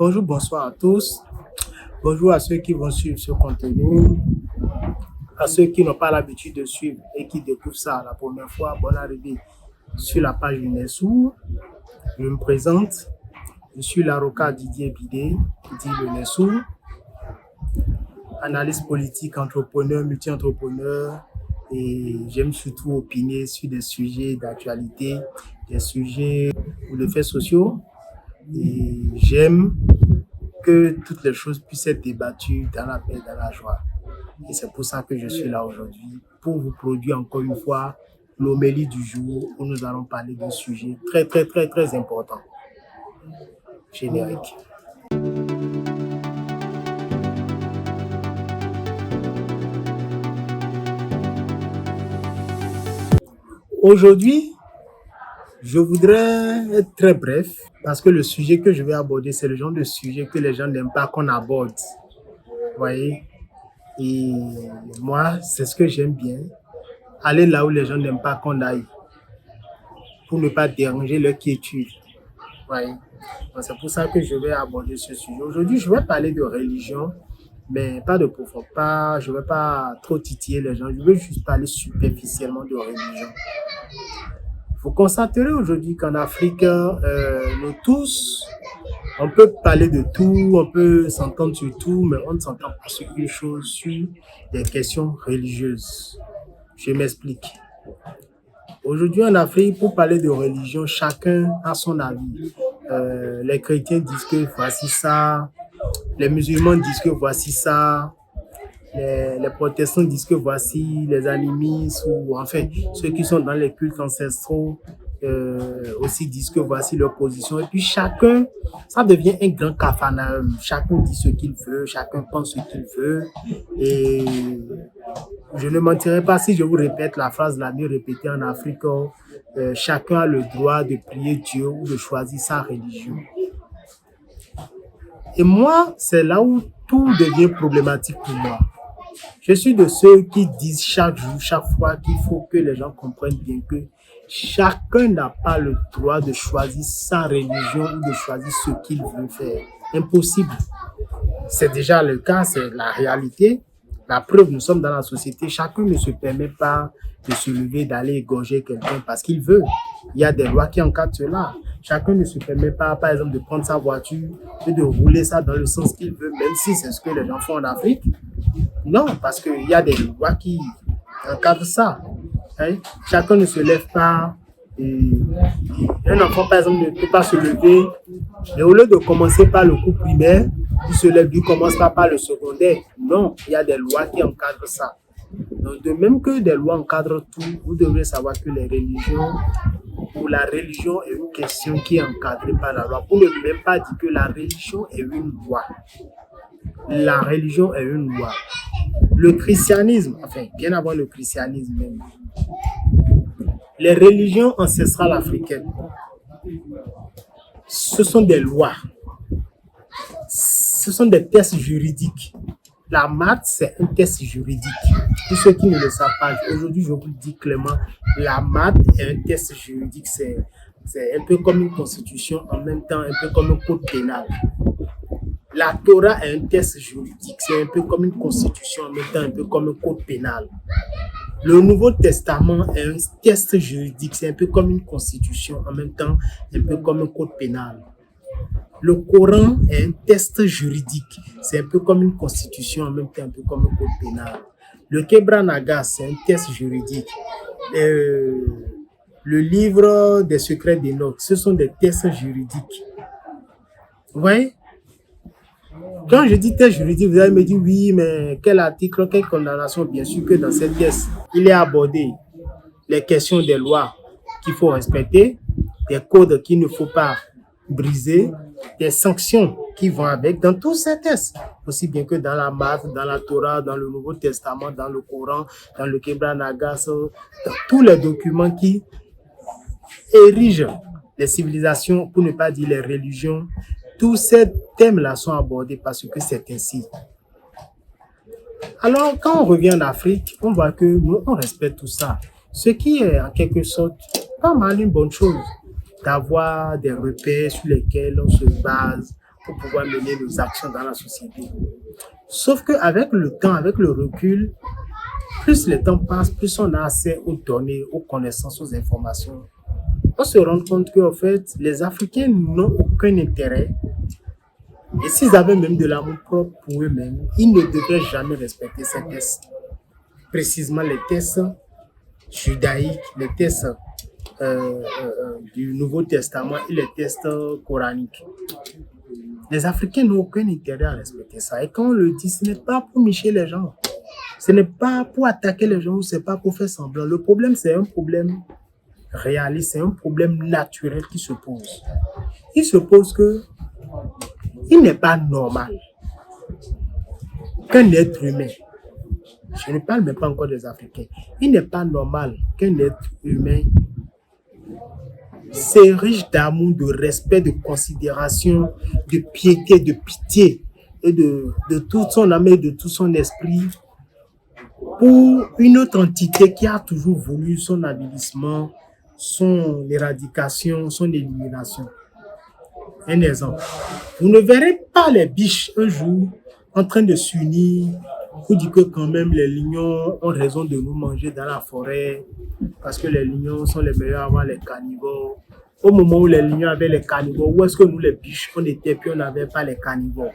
Bonjour, bonsoir à tous. Bonjour à ceux qui vont suivre ce contenu, à ceux qui n'ont pas l'habitude de suivre et qui découvrent ça la première fois. Bonne arrivée sur la page Nessou. Je me présente. Je suis l'avocat Didier Bidé, dit le Nessou, analyste politique, entrepreneur, multi-entrepreneur, et j'aime surtout opiner sur des sujets d'actualité, des sujets ou de faits sociaux. Et j'aime que toutes les choses puissent être débattues dans la paix, dans la joie. Et c'est pour ça que je suis là aujourd'hui, pour vous produire encore une fois l'homélie du jour où nous allons parler d'un sujet très important. Générique. Aujourd'hui, je voudrais être très bref parce que le sujet que je vais aborder, c'est le genre de sujet que les gens n'aiment pas qu'on aborde. Vous voyez? Et moi, c'est ce que j'aime bien. Aller là où les gens n'aiment pas qu'on aille pour ne pas déranger leur quiétude. Vous voyez? Donc, c'est pour ça que je vais aborder ce sujet. Aujourd'hui, je vais parler de religion, mais pas de profond. Je ne vais pas trop titiller les gens. Je veux juste parler superficiellement de religion. Vous constaterez aujourd'hui qu'en Afrique, nous tous, on peut parler de tout, on peut s'entendre sur tout, mais on ne s'entend pas sur une chose, sur des questions religieuses. Je m'explique. Aujourd'hui en Afrique, pour parler de religion, chacun a son avis. Les chrétiens disent que voici ça, les musulmans disent que voici ça, les protestants disent que voici, les animistes ou enfin ceux qui sont dans les cultes ancestraux aussi disent que voici leur position. Et puis chacun, ça devient un grand capharnaüm. Chacun dit ce qu'il veut, chacun pense ce qu'il veut. Et je ne mentirai pas si je vous répète la phrase la mieux répétée en Afrique, chacun a le droit de prier Dieu ou de choisir sa religion. Et moi, c'est là où tout devient problématique pour moi. Je suis de ceux qui disent chaque jour, chaque fois qu'il faut que les gens comprennent bien que chacun n'a pas le droit de choisir sa religion ou de choisir ce qu'il veut faire. Impossible. C'est déjà le cas, c'est la réalité. La preuve, nous sommes dans la société. Chacun ne se permet pas de se lever, d'aller égorger quelqu'un parce qu'il veut. Il y a des lois qui encadrent cela. Chacun ne se permet pas, par exemple, de prendre sa voiture et de rouler ça dans le sens qu'il veut, même si c'est ce que les gens font en Afrique. Non, parce qu'il y a des lois qui encadrent ça. Hein? Chacun ne se lève pas. Un enfant, par exemple, ne peut pas se lever. Et au lieu de commencer par le cours primaire, il se lève, il ne commence pas par le secondaire. Non, il y a des lois qui encadrent ça. Donc, de même que des lois encadrent tout, vous devrez savoir que les religions, ou la religion est une question qui est encadrée par la loi. Pour ne même pas dire que la religion est une loi. La religion est une loi. Le christianisme, enfin, bien avant le christianisme même, les religions ancestrales africaines, ce sont des lois. Ce sont des tests juridiques. La maths, c'est un test juridique. Pour ceux qui ne le savent pas, aujourd'hui, je vous le dis clairement, la maths est un test juridique. C'est un peu comme une constitution, en même temps, un peu comme un code pénal. La Torah est un test juridique. C'est un peu comme une constitution, en même temps, un peu comme un code pénal. Le Nouveau Testament est un test juridique. C'est un peu comme une constitution, en même temps, un peu comme un code pénal. Le Coran est un test juridique. C'est un peu comme une constitution, en même temps, un peu comme un code pénal. Le Kebra Naga, c'est un test juridique. Le livre des secrets d'Enoch, ce sont des tests juridiques. Vous voyez? Quand je dis test juridique, vous allez me dire oui, mais quel article, quelle condamnation? Bien sûr que dans ces tests, il est abordé les questions des lois qu'il faut respecter, des codes qu'il ne faut pas briser, des sanctions qui vont avec dans tous ces tests, aussi bien que dans la maths, dans la Torah, dans le Nouveau Testament, dans le Coran, dans le Kebra Naga, dans tous les documents qui érigent les civilisations, pour ne pas dire les religions. Tous ces thèmes-là sont abordés parce que c'est ainsi. Alors, quand on revient en Afrique, on voit que nous, on respecte tout ça. Ce qui est en quelque sorte pas mal une bonne chose, d'avoir des repères sur lesquels on se base pour pouvoir mener nos actions dans la société. Sauf qu'avec le temps, avec le recul, plus le temps passe, plus on a accès aux données, aux connaissances, aux informations, on se rend compte qu'en fait, les Africains n'ont aucun intérêt. Et s'ils avaient même de l'amour propre pour eux-mêmes, ils ne devraient jamais respecter ces tests. Précisément les tests judaïques, les tests du Nouveau Testament et les tests coraniques. Les Africains n'ont aucun intérêt à respecter ça. Et quand on le dit, ce n'est pas pour micher les gens. Ce n'est pas pour attaquer les gens ou ce n'est pas pour faire semblant. Le problème, c'est un problème réaliste, c'est un problème naturel qui se pose. Il se pose que il n'est pas normal qu'un être humain, je ne parle même pas encore des Africains, il n'est pas normal qu'un être humain s'érige d'amour, de respect, de considération, de piété, de pitié et de toute son âme et de tout son esprit pour une autre entité qui a toujours voulu son avilissement, son éradication, son élimination. Un exemple. Vous ne verrez pas les biches un jour en train de s'unir pour dire que quand même les lions ont raison de nous manger dans la forêt parce que les lions sont les meilleurs avant les carnivores. Au moment où les lions avaient les carnivores, où est-ce que nous les biches on était puis on n'avait pas les carnivores?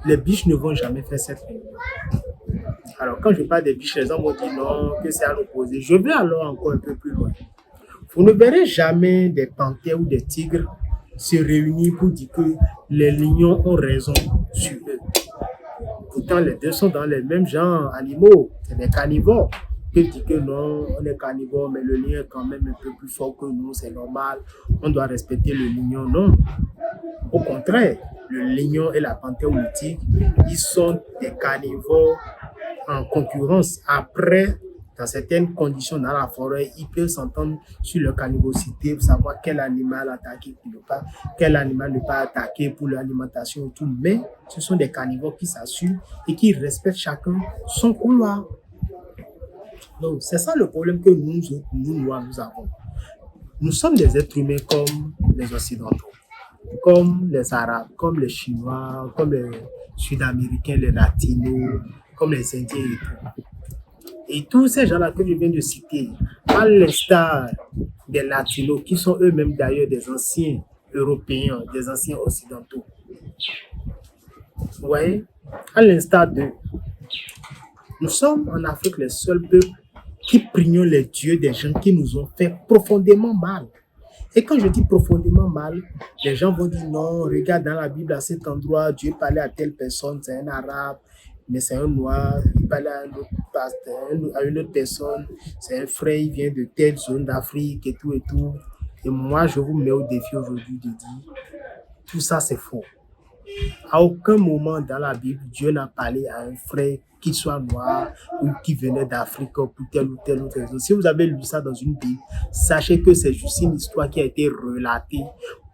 Les biches ne vont jamais faire cette réunion. Alors quand je parle des biches, les gens vont dire non, que c'est à l'opposé. Je vais alors encore un peu plus loin. Vous ne verrez jamais des panthères ou des tigres se réunir pour dire que les lions ont raison sur eux. Pourtant, les deux sont dans les mêmes genres animaux, c'est des carnivores. Ils peuvent dire que non, on est carnivore, mais le lion est quand même un peu plus fort que nous, c'est normal, on doit respecter le lion. Non, au contraire, le lion et la panthère ou le tigre, ils sont des carnivores en concurrence. Après, dans certaines conditions dans la forêt, ils peuvent s'entendre sur leur carnivorité, pour savoir quel animal attaquer pour ne pas, quel animal ne pas attaquer pour l'alimentation et tout. Mais ce sont des carnivores qui s'assurent et qui respectent chacun son couloir. Donc, c'est ça le problème que nous noirs, nous avons. Nous sommes des êtres humains comme les Occidentaux, comme les Arabes, comme les Chinois, comme les Sud-Américains, les Latinos, comme les Indiens et tout. Et tous ces gens-là que je viens de citer, à l'instar des Latinos, qui sont eux-mêmes d'ailleurs des anciens Européens, des anciens Occidentaux. Vous voyez, à l'instar d'eux, nous sommes en Afrique les seuls peuples qui prions les dieux des gens qui nous ont fait profondément mal. Et quand je dis profondément mal, les gens vont dire non, regarde dans la Bible à cet endroit, Dieu parlait à telle personne, c'est un arabe, mais c'est un noir, il parlait à un autre pasteur, à une autre personne, c'est un frère, il vient de telle zone d'Afrique et tout et tout. Et moi, je vous mets au défi aujourd'hui de dire, tout ça c'est faux. À aucun moment dans la Bible, Dieu n'a parlé à un frère qu'il soit noir ou qui venait d'Afrique pour telle ou telle autre raison. Si vous avez lu ça dans une Bible, sachez que c'est juste une histoire qui a été relatée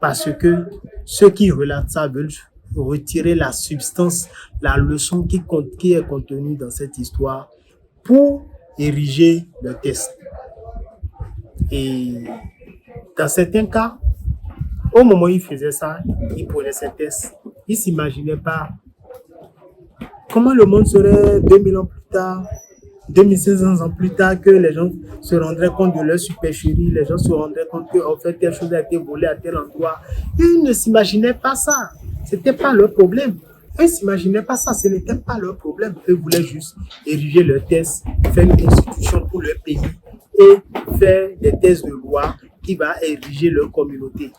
parce que ceux qui relatent ça veulent retirer la substance, la leçon qui est contenue dans cette histoire pour ériger le test. Et dans certains cas, au moment où ils faisaient ça, ils prenaient ces tests, ils ne s'imaginaient pas comment le monde serait 2000 ans plus tard, 2500 ans plus tard, que les gens se rendraient compte de leur supercherie, les gens se rendraient compte qu'en fait, telle chose a été volée à tel endroit. Ils ne s'imaginaient pas ça. Ce n'était pas leur problème. Ils ne s'imaginaient pas ça. Ce n'était pas leur problème. Eux voulaient juste ériger leur thèse, faire une constitution pour leur pays et faire des thèses de loi qui va ériger leur communauté.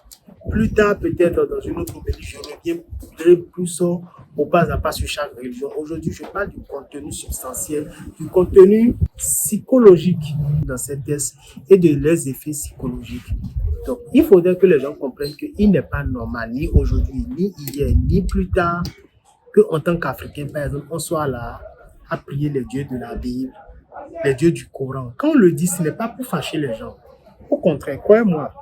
Plus tard, peut-être dans une autre méthode, je reviendrai plus au pas à pas sur chaque religion. Aujourd'hui, je parle du contenu substantiel, du contenu psychologique dans cette thèse et de leurs effets psychologiques. Donc, il faudrait que les gens comprennent qu'il n'est pas normal, ni aujourd'hui, ni hier, ni plus tard, qu'en tant qu'Africain, par exemple, on soit là à prier les dieux de la Bible, les dieux du Coran. Quand on le dit, ce n'est pas pour fâcher les gens. Au contraire, croyez-moi.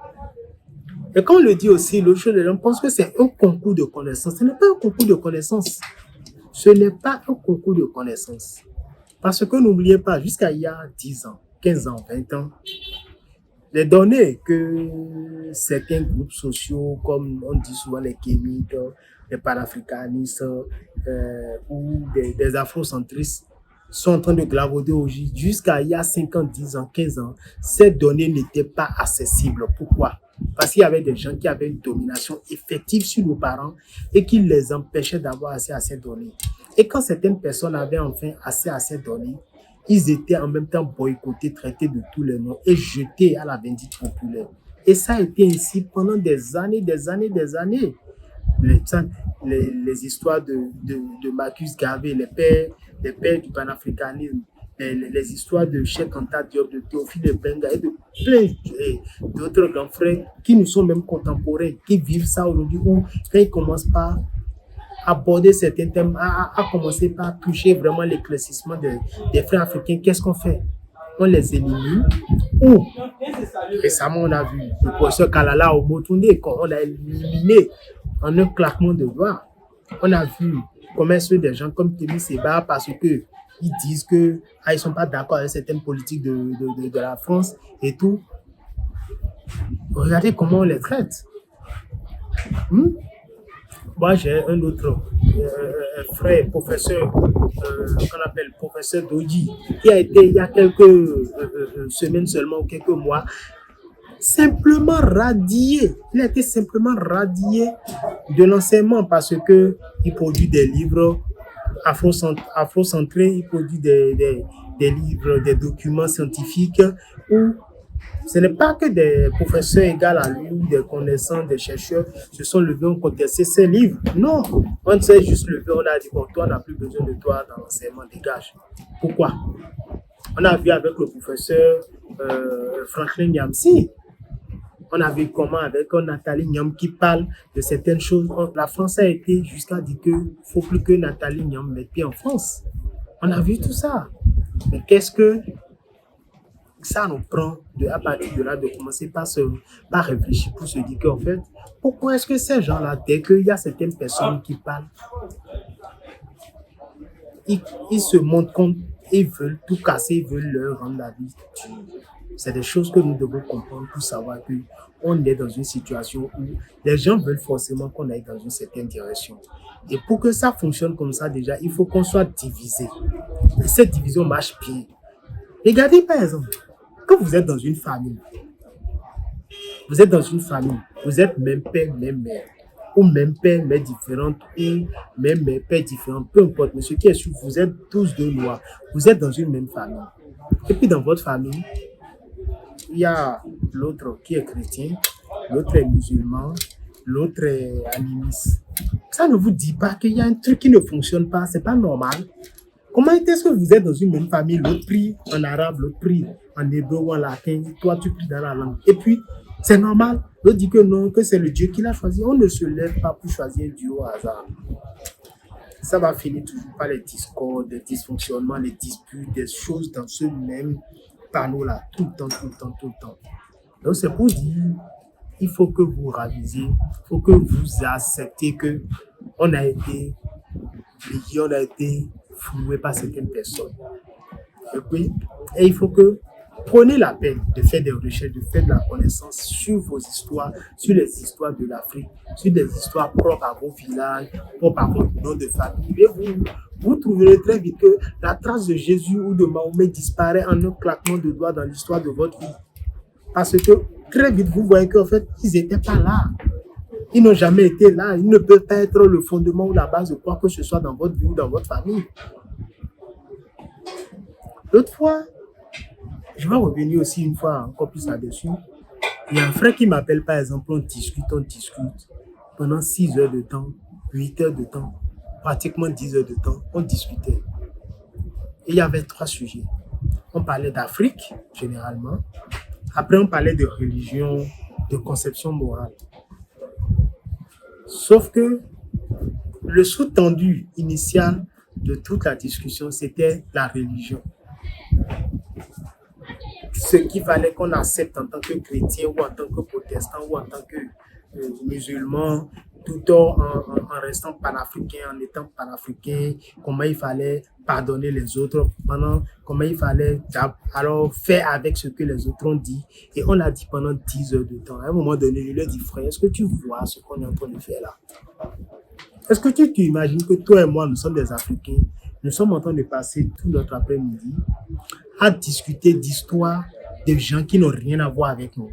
Et quand on le dit aussi, l'autre chose, les gens pensent que c'est un concours de connaissances. Ce n'est pas un concours de connaissances. Ce n'est pas un concours de connaissances. Parce que n'oubliez pas, jusqu'à il y a 10 ans, 15 ans, 20 ans, les données que certains groupes sociaux, comme on dit souvent les kémites, les panafricanistes ou des afrocentristes, sont en train de glavauder aujourd'hui. Jusqu'à il y a 5 ans, 10 ans, 15 ans, ces données n'étaient pas accessibles. Pourquoi? Parce qu'il y avait des gens qui avaient une domination effective sur nos parents et qui les empêchaient d'avoir accès à ces données. Et quand certaines personnes avaient enfin accès à ces données, ils étaient en même temps boycottés, traités de tous les noms et jetés à la vindicte populaire. Et ça a été ainsi pendant des années, des années, des années. Les histoires de Marcus Garvey, les pères du panafricanisme, les histoires de Cheikh Anta Diop, de Théophile Benga et de plein d'autres grands frères qui nous sont même contemporains, qui vivent ça aujourd'hui, où quand ils commencent par aborder certains thèmes, à commencer par toucher vraiment l'éclaircissement des frères africains, qu'est-ce qu'on fait? On les élimine. Ou, récemment, on a vu le professeur Kalala au Motunde, on l'a éliminé en un claquement de doigts. On a vu comment des gens comme Témi Seba, parce que ils disent que ils sont pas d'accord avec certaines politiques de la France et tout. Regardez comment on les traite. Moi, j'ai un autre frère, professeur, qu'on appelle professeur Doji, qui a été, il y a quelques semaines seulement, ou quelques mois, simplement radié. Il a été simplement radié de l'enseignement parce qu'il produit des livres afrocentrés, il produit des livres, des documents scientifiques où ce n'est pas que des professeurs égaux à lui ou des connaissants, des chercheurs se sont levés, ont contesté ces livres. Non, on s'est juste levé, on a dit, bon, toi, on n'a plus besoin de toi dans l'enseignement, dégage. Pourquoi? On a vu avec le professeur Franklin Nyamsi, on a vu comment avec Nathalie Nyam qui parle de certaines choses. La France a été jusqu'à dire qu'il ne faut plus que Nathalie Nyam mette pied en France. On a vu tout ça. Mais qu'est-ce que ça nous prend à partir de là de commencer par réfléchir pour se dire qu'en fait, pourquoi est-ce que ces gens-là, dès qu'il y a certaines personnes qui parlent, ils se montrent compte, ils veulent tout casser, ils veulent leur rendre la vie dure. C'est des choses que nous devons comprendre pour savoir qu'on est dans une situation où les gens veulent forcément qu'on aille dans une certaine direction. Et pour que ça fonctionne comme ça, déjà, il faut qu'on soit divisé. Et cette division marche bien. Regardez par exemple, quand vous êtes dans une famille, vous êtes même père, même mère, ou même père, mère différente, ou même mère, père différent, peu importe, mais ce qui est sûr, vous êtes tous deux noirs, vous êtes dans une même famille. Et puis dans votre famille, il y a l'autre qui est chrétien, l'autre est musulman, l'autre est animiste. Ça ne vous dit pas qu'il y a un truc qui ne fonctionne pas, c'est pas normal. Comment est-ce que vous êtes dans une même famille, l'autre prie en arabe, l'autre prie en hébreu ou en latin, toi tu pries dans la langue. Et puis, c'est normal, l'autre dit que non, que c'est le Dieu qui l'a choisi. On ne se lève pas pour choisir un Dieu au hasard. Ça va finir toujours par les discordes, les dysfonctionnements, les disputes, des choses dans ce même panneau-là, tout le temps, tout le temps, tout le temps. Donc, c'est pour dire, il faut que vous ravisiez, il faut que vous acceptez que on a été plié, on a été floué par certaines personnes. Et il faut que prenez la peine de faire des recherches, de faire de la connaissance sur vos histoires, sur les histoires de l'Afrique, sur des histoires propres à vos villages, propres à votre nom de famille. Et vous trouverez très vite que la trace de Jésus ou de Mahomet disparaît en un claquement de doigts dans l'histoire de votre vie. Parce que très vite, vous voyez qu'en fait, ils n'étaient pas là. Ils n'ont jamais été là. Ils ne peuvent pas être le fondement ou la base de quoi que ce soit dans votre vie ou dans votre famille. L'autre fois, je vais revenir aussi une fois encore plus là-dessus. Il y a un frère qui m'appelle, par exemple, on discute pendant 6 heures de temps, 8 heures de temps, pratiquement 10 heures de temps, on discutait. Et il y avait 3 sujets. On parlait d'Afrique, généralement. Après, on parlait de religion, de conception morale. Sauf que le sous-tendu initial de toute la discussion, c'était la religion. Ce qu'il fallait qu'on accepte en tant que chrétien ou en tant que protestant ou en tant que musulman tout en restant panafricain, en étant panafricain, comment il fallait pardonner les autres, comment il fallait alors faire avec ce que les autres ont dit. Et on l'a dit pendant 10 heures de temps. À un moment donné, je lui ai dit, frère, est-ce que tu vois ce qu'on est en train de faire là? Est-ce que tu t'imagines que toi et moi, nous sommes des Africains, nous sommes en train de passer tout notre après-midi à discuter d'histoires de gens qui n'ont rien à voir avec nous?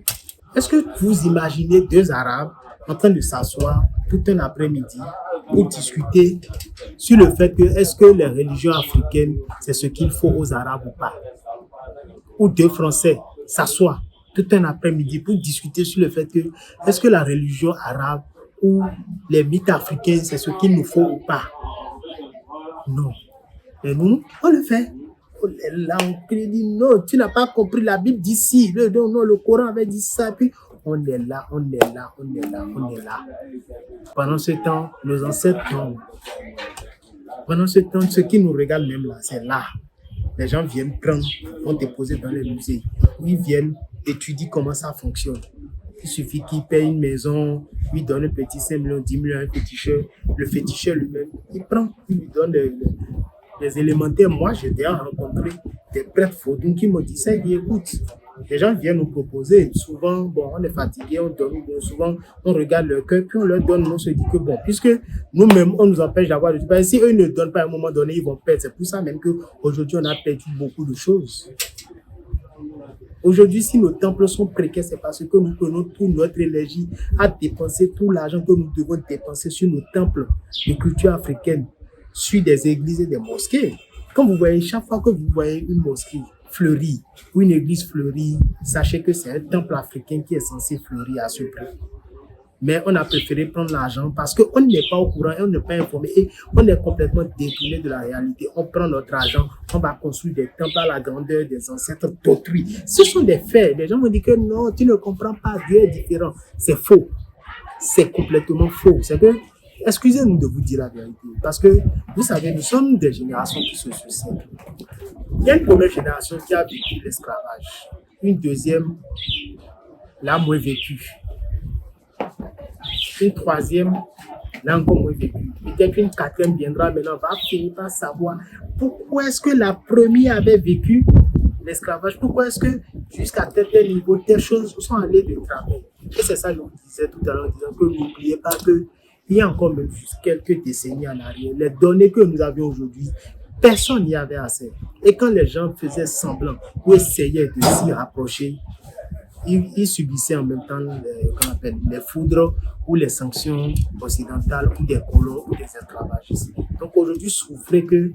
Est-ce que vous imaginez deux Arabes en train de s'asseoir tout un après-midi pour discuter sur le fait que est-ce que les religions africaines, c'est ce qu'il faut aux Arabes ou pas? Ou deux Français s'assoient tout un après-midi pour discuter sur le fait que est-ce que la religion arabe ou les mythes africains, c'est ce qu'il nous faut ou pas? Non. Et nous, on le fait. Là, on dit non, tu n'as pas compris, la Bible dit ci, non, le Coran avait dit ça, puis on est là. Pendant ce temps, nos ancêtres, pendant ce temps, ce qui nous regarde même là, c'est là. Les gens viennent prendre, vont déposer dans les musées. Ils viennent étudier comment ça fonctionne. Il suffit qu'ils payent une maison, lui donne un petit 5 millions, 10 millions à un féticheur. Le féticheur lui-même, il prend, il lui donne les élémentaires. Moi, j'ai déjà rencontré des prêtres faudons qui m'ont dit ça. Ils disent, écoute, les gens viennent nous proposer. Souvent, bon, on est fatigué, on donne. Souvent, on regarde leur cœur, puis on leur donne. On se dit que bon, puisque nous-mêmes, on nous empêche d'avoir du pain. Si eux ne donnent pas à un moment donné, ils vont perdre. C'est pour ça même qu'aujourd'hui, on a perdu beaucoup de choses. Aujourd'hui, si nos temples sont précaires, c'est parce que nous prenons toute notre énergie à dépenser tout l'argent que nous devons dépenser sur nos temples de culture africaine, sur des églises et des mosquées. Quand vous voyez, chaque fois que vous voyez une mosquée fleurie ou une église fleurie, sachez que c'est un temple africain qui est censé fleurir à ce prix. Mais on a préféré prendre l'argent parce qu'on n'est pas au courant et on n'est pas informé et on est complètement détourné de la réalité. On prend notre argent, on va construire des temples à la grandeur des ancêtres d'autrui. Ce sont des faits. Les gens me disent que non, tu ne comprends pas, Dieu est différent. C'est faux. C'est complètement faux. C'est que, excusez-nous de vous dire la vérité parce que, vous savez, nous sommes des générations qui se succèdent. Il y a une première génération qui a vécu l'esclavage. Une deuxième l'a moins vécu. Une troisième, là encore moins vécu. Peut-être qu'une quatrième viendra maintenant, va finir par savoir pourquoi est-ce que la première avait vécu l'esclavage, pourquoi est-ce que jusqu'à tel niveau, telles choses sont allées de travers. Et c'est ça que je vous disais tout à l'heure, en disant que n'oubliez pas qu'il y a encore même juste quelques décennies en arrière, les données que nous avions aujourd'hui, personne n'y avait accès. Et quand les gens faisaient semblant ou essayaient de s'y rapprocher, ils subissaient en même temps les foudres ou les sanctions occidentales ou des colons ou des esclavagistes. Donc aujourd'hui, souffrez qu'il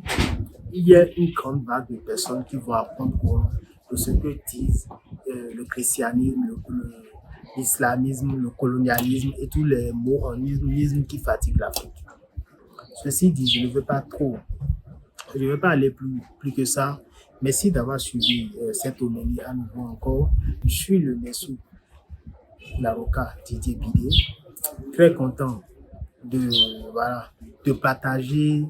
y ait une grande vague de personnes qui vont apprendre de ce que disent le christianisme, l'islamisme, le colonialisme et tous les mots en isme qui fatiguent l'Afrique. Ceci dit, je ne veux pas trop, je ne veux pas aller plus que ça. Merci d'avoir suivi cette homélie à nouveau encore. Je suis le Messou Laroka Didier Bidé. Très content de partager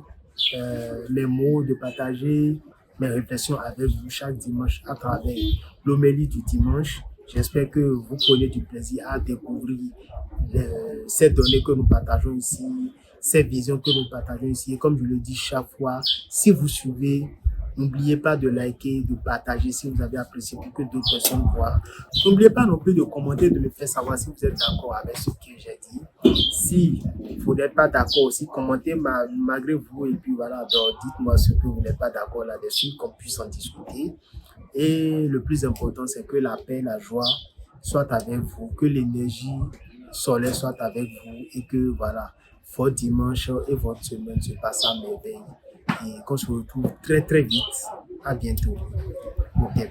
les mots, de partager mes réflexions avec vous chaque dimanche à travers l'homélie du dimanche. J'espère que vous prenez du plaisir à découvrir ces données que nous partageons ici, ces visions que nous partageons ici. Et comme je le dis chaque fois, si vous suivez, n'oubliez pas de liker, de partager si vous avez apprécié pour que d'autres personnes voient. N'oubliez pas non plus de commenter, de me faire savoir si vous êtes d'accord avec ce que j'ai dit. Si vous n'êtes pas d'accord aussi, commentez malgré vous et puis voilà, donc dites-moi ce que vous n'êtes pas d'accord là-dessus, qu'on puisse en discuter. Et le plus important, c'est que la paix, la joie soit avec vous, que l'énergie solaire soit avec vous et que voilà, votre dimanche et votre semaine se passent à merveille. Et qu'on se retrouve très très vite. À bientôt. Ok.